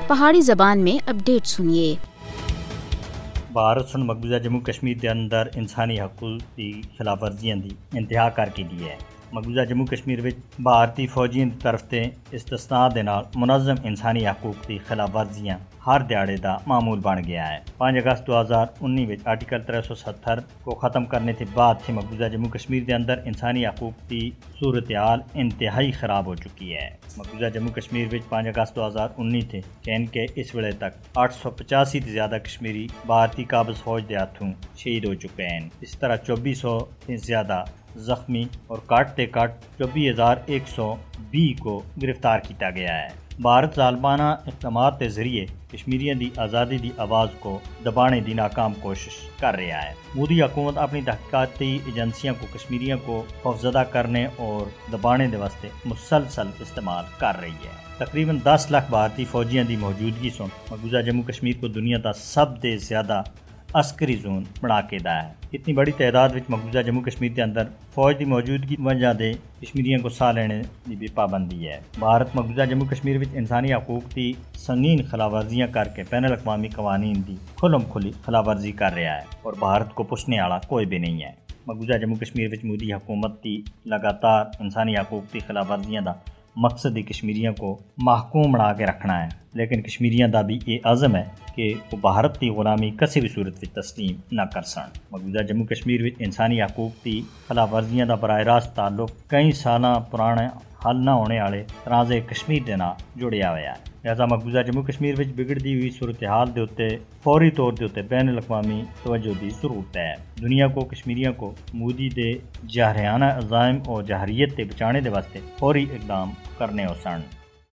پہاڑی زبان میں اپڈیٹ سنیے۔ بھارت سن مقبوضہ جموں کشمیر کے اندر انسانی حقوق کی خلاف ورزیاں دی انتہا کر کے دی ہے۔ مقبوضہ جموں کشمیر وچ بھارتی فوجیاں دی طرف تے استثناء دے نال منظم انسانی حقوق کی خلاف ورزیاں ہر دیہڑے دا معمول بن گیا ہے۔ 5 اگست 2019 وچ آرٹیکل 370 کو ختم کرنے کے بعد سے مقبوضہ جموں کشمیر کے اندر انسانی حقوق کی صورتحال انتہائی خراب ہو چکی ہے۔ مقبوضہ جموں کشمیر وچ 5 اگست 2019 تھے کہن کے اس ویلے تک 885 سے زیادہ کشمیری بھارتی قابض فوج دے ہاتھوں شہید ہو چکے ہیں۔ اس طرح 2400 سے زیادہ زخمی اور کٹ 24,120 کو گرفتار کیا گیا ہے۔ بھارت ظالمانہ اقدامات کے ذریعے کشمیریوں دی آزادی دی آواز کو دبانے دی ناکام کوشش کر رہا ہے۔ مودی حکومت اپنی تحقیقاتی ایجنسیوں کو کشمیریوں کو خوفزدہ کرنے اور دبانے دے واسطے مسلسل استعمال کر رہی ہے۔ تقریباً 10 لاکھ بھارتی فوجیوں دی موجودگی سن مقبوضہ جموں کشمیر کو دنیا دا سب سے زیادہ عسکری زون بنا کے دا ہے۔ اتنی بڑی تعداد وچ مقبوضہ جموں کشمیر کے اندر فوج دی موجودگی وجہ دے کشمیریوں کو ساہ لینے کی بھی پابندی ہے۔ بھارت مقبوضہ جموں کشمیر وچ انسانی حقوق کی سنگین خلاف ورزیاں کر کے بین الاقوامی قوانین دی کھلم کھلی خلاف ورزی کر رہا ہے اور بھارت کو پوچھنے والا کوئی بھی نہیں ہے۔ مقبوضہ جموں کشمیر وچ مودی حکومت کی لگاتار انسانی حقوق کی خلاف ورزیاں دا مقصد ہی کشمیریوں کو محکوم بنا کے رکھنا ہے، لیکن کشمیریوں دا بھی یہ عزم ہے کہ وہ بھارت کی غلامی کسی بھی صورت میں تسلیم نہ کر سن۔ مقبوضہ جموں کشمیر میں انسانی حقوق کی خلاف ورزیاں دا براہ راست تعلق کئی سالہ پرانے حل نہ ہونے والے تنازع کشمیر دے نال جڑیا ہوا ہے۔ لہذا مقبوضہ جموں کشمیر وچ بگڑتی ہوئی صورتحال دے اوتے فوری طور دے اوتے بین الاقوامی توجہ دی ضرورت ہے۔ دنیا کو کشمیریوں کو مودی دے جارحانہ عزائم اور جارحیت تے بچانے دے واسطے فوری اقدام کرنے ہو سن۔